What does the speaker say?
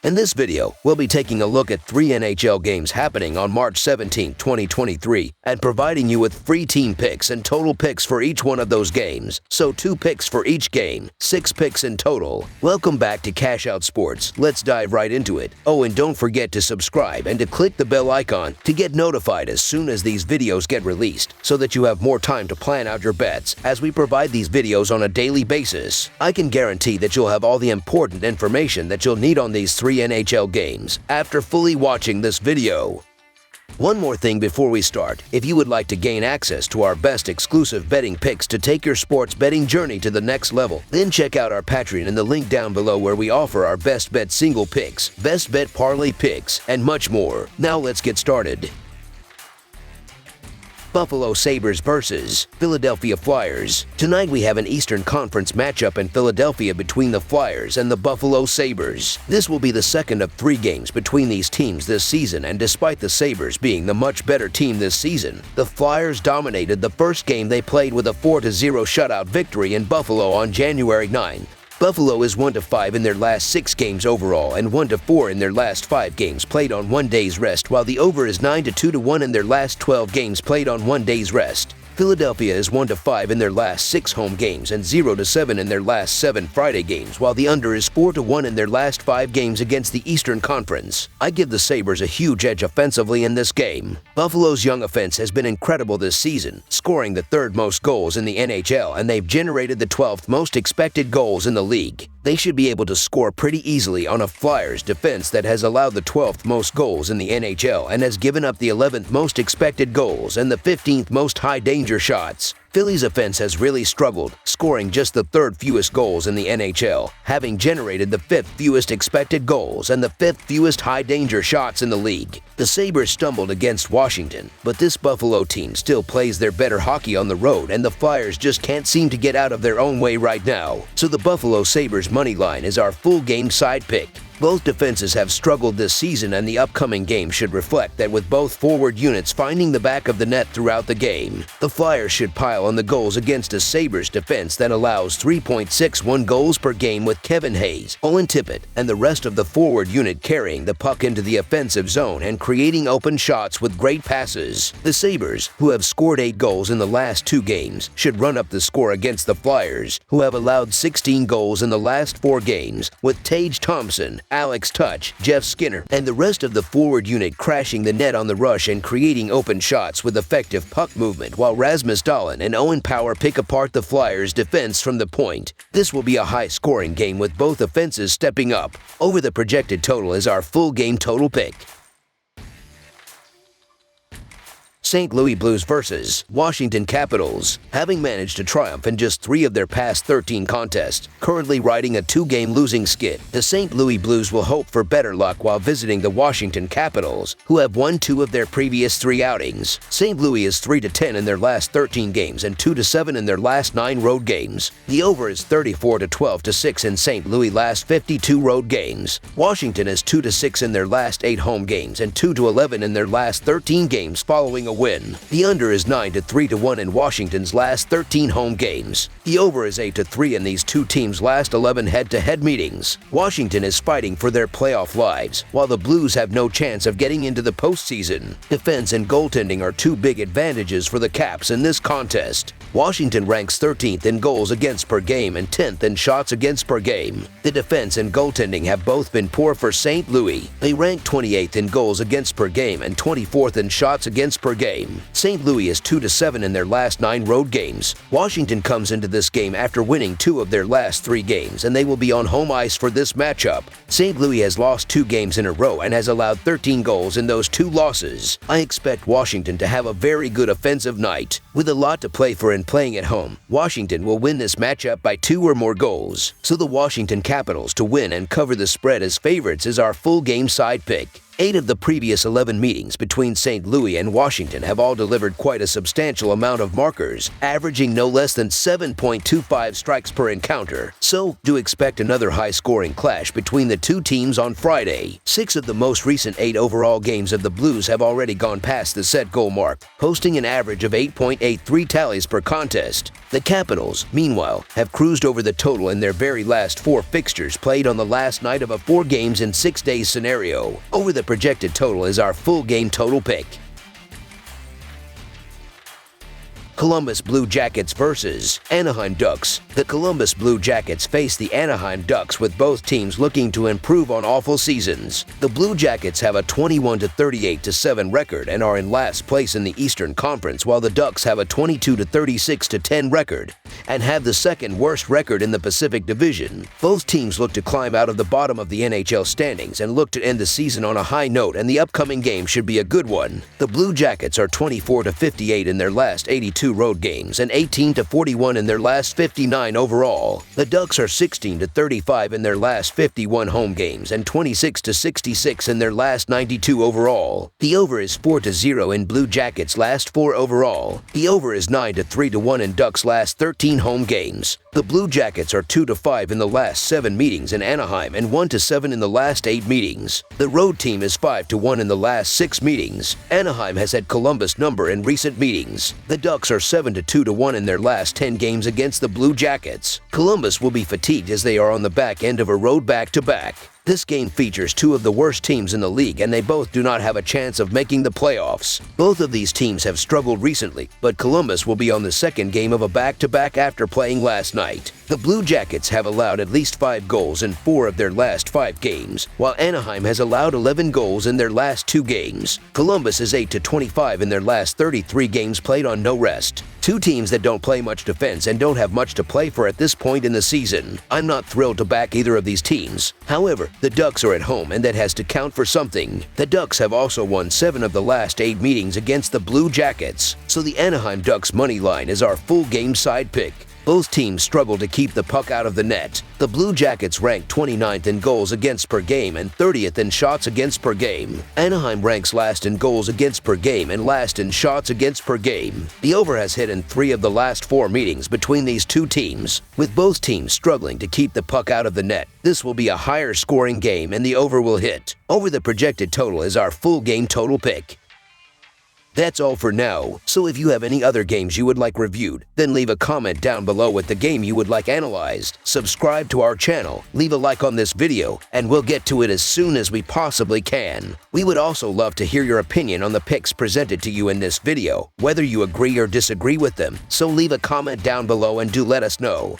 In this video, we'll be taking a look at 3 NHL games happening on March 17, 2023, and providing you with free team picks and total picks for each one of those games. So 2 picks for each game, 6 picks in total. Welcome back to Cash Out Sports. Let's dive right into it. Oh, and don't forget to subscribe and to click the bell icon to get notified as soon as these videos get released, so that you have more time to plan out your bets as we provide these videos on a daily basis. I can guarantee that you'll have all the important information that you'll need on these 3 NHL games after fully watching this video. One more thing before we start. If you would like to gain access to our best exclusive betting picks to take your sports betting journey to the next level, then check out our Patreon in the link down below, where we offer our best bet single picks, best bet parlay picks, and much more. Now let's get started. Buffalo Sabres versus Philadelphia Flyers. Tonight we have an Eastern Conference matchup in Philadelphia between the Flyers and the Buffalo Sabres. This will be the second of 3 games between these teams this season, and despite the Sabres being the much better team this season, the Flyers dominated the first game they played with a 4-0 shutout victory in Buffalo on January 9th. Buffalo is 1-5 in their last 6 games overall and 1-4 in their last 5 games played on 1 day's rest, while the over is 9-2-1 in their last 12 games played on 1 day's rest. Philadelphia is 1-5 in their last 6 home games and 0-7 in their last 7 Friday games, while the under is 4-1 in their last 5 games against the Eastern Conference. I give the Sabres a huge edge offensively in this game. Buffalo's young offense has been incredible this season, scoring the 3rd most goals in the NHL, and they've generated the 12th most expected goals in the league. They should be able to score pretty easily on a Flyers defense that has allowed the 12th most goals in the NHL and has given up the 11th most expected goals and the 15th most high-danger shots. Philly's offense has really struggled, scoring just the 3rd fewest goals in the NHL, having generated the 5th fewest expected goals and the 5th fewest high-danger shots in the league. The Sabres stumbled against Washington, but this Buffalo team still plays their better hockey on the road, and the Flyers just can't seem to get out of their own way right now. So the Buffalo Sabres money line is our full game side pick. Both defenses have struggled this season, and the upcoming game should reflect that, with both forward units finding the back of the net throughout the game. The Flyers should pile on the goals against a Sabres defense that allows 3.61 goals per game, with Kevin Hayes, Owen Tippett, and the rest of the forward unit carrying the puck into the offensive zone and creating open shots with great passes. The Sabres, who have scored 8 goals in the last 2 games, should run up the score against the Flyers, who have allowed 16 goals in the last 4 games, with Tage Thompson, Alex Touch, Jeff Skinner, and the rest of the forward unit crashing the net on the rush and creating open shots with effective puck movement, while Rasmus Dahlin and Owen Power pick apart the Flyers' defense from the point. This will be a high-scoring game with both offenses stepping up. Over the projected total is our full game total pick. St. Louis Blues versus Washington Capitals. Having managed to triumph in just 3 of their past 13 contests, currently riding a 2-game losing skid, the St. Louis Blues will hope for better luck while visiting the Washington Capitals, who have won 2 of their previous 3 outings. St. Louis is 3-10 in their last 13 games and 2-7 in their last 9 road games. The over is 34-12-6 in St. Louis' last 52 road games. Washington is 2-6 in their last 8 home games and 2-11 in their last 13 games following a win. The under is 9-3-1 in Washington's last 13 home games. The over is 8-3 in these 2 teams' last 11 head-to-head meetings. Washington is fighting for their playoff lives, while the Blues have no chance of getting into the postseason. Defense and goaltending are 2 big advantages for the Caps in this contest. Washington ranks 13th in goals against per game and 10th in shots against per game. The defense and goaltending have both been poor for St. Louis. They rank 28th in goals against per game and 24th in shots against per game. St. Louis is 2-7 in their last 9 road games. Washington comes into this game after winning 2 of their last 3 games, and they will be on home ice for this matchup. St. Louis has lost 2 games in a row and has allowed 13 goals in those 2 losses. I expect Washington to have a very good offensive night. With a lot to play for and playing at home, Washington will win this matchup by 2 or more goals. So the Washington Capitals to win and cover the spread as favorites is our full game side pick. 8 of the previous 11 meetings between St. Louis and Washington have all delivered quite a substantial amount of markers, averaging no less than 7.25 strikes per encounter. So, do expect another high-scoring clash between the two teams on Friday. 6 of the most recent 8 overall games of the Blues have already gone past the set goal mark, posting an average of 8.83 tallies per contest. The Capitals, meanwhile, have cruised over the total in their very last 4 fixtures played on the last night of a 4 games in 6 days scenario. Over the projected total is our full game total pick. Columbus Blue Jackets versus Anaheim Ducks. The Columbus Blue Jackets face the Anaheim Ducks, with both teams looking to improve on awful seasons. The Blue Jackets have a 21-38-7 record and are in last place in the Eastern Conference, while the Ducks have a 22-36-10 record and have the second worst record in the Pacific Division. Both teams look to climb out of the bottom of the NHL standings and look to end the season on a high note, and the upcoming game should be a good one. The Blue Jackets are 24-58 in their last 82 road games and 18-41 in their last 59 overall. The Ducks are 16-35 in their last 51 home games and 26-66 in their last 92 overall. The over is 4-0 in Blue Jackets' last 4 overall. The over is 9-3-1 in Ducks' last 13 home games. The Blue Jackets are 2-5 in the last 7 meetings in Anaheim and 1-7 in the last 8 meetings. The road team is 5-1 in the last 6 meetings. Anaheim has had Columbus number in recent meetings. The Ducks are 7-2-1 in their last 10 games against the Blue Jackets. Columbus will be fatigued as they are on the back end of a road back-to-back. This game features 2 of the worst teams in the league, and they both do not have a chance of making the playoffs. Both of these teams have struggled recently, but Columbus will be on the second game of a back-to-back after playing last night. The Blue Jackets have allowed at least 5 goals in 4 of their last 5 games, while Anaheim has allowed 11 goals in their last 2 games. Columbus is 8-25 in their last 33 games played on no rest. 2 teams that don't play much defense and don't have much to play for at this point in the season. I'm not thrilled to back either of these teams. However, the Ducks are at home, and that has to count for something. The Ducks have also won 7 of the last 8 meetings against the Blue Jackets, so the Anaheim Ducks money line is our full game side pick. Both teams struggle to keep the puck out of the net. The Blue Jackets rank 29th in goals against per game and 30th in shots against per game. Anaheim ranks last in goals against per game and last in shots against per game. The over has hit in 3 of the last 4 meetings between these two teams, with both teams struggling to keep the puck out of the net. This will be a higher scoring game, and the over will hit. Over the projected total is our full game total pick. That's all for now, so if you have any other games you would like reviewed, then leave a comment down below with the game you would like analyzed. Subscribe to our channel, leave a like on this video, and we'll get to it as soon as we possibly can. We would also love to hear your opinion on the picks presented to you in this video, whether you agree or disagree with them, so leave a comment down below and do let us know.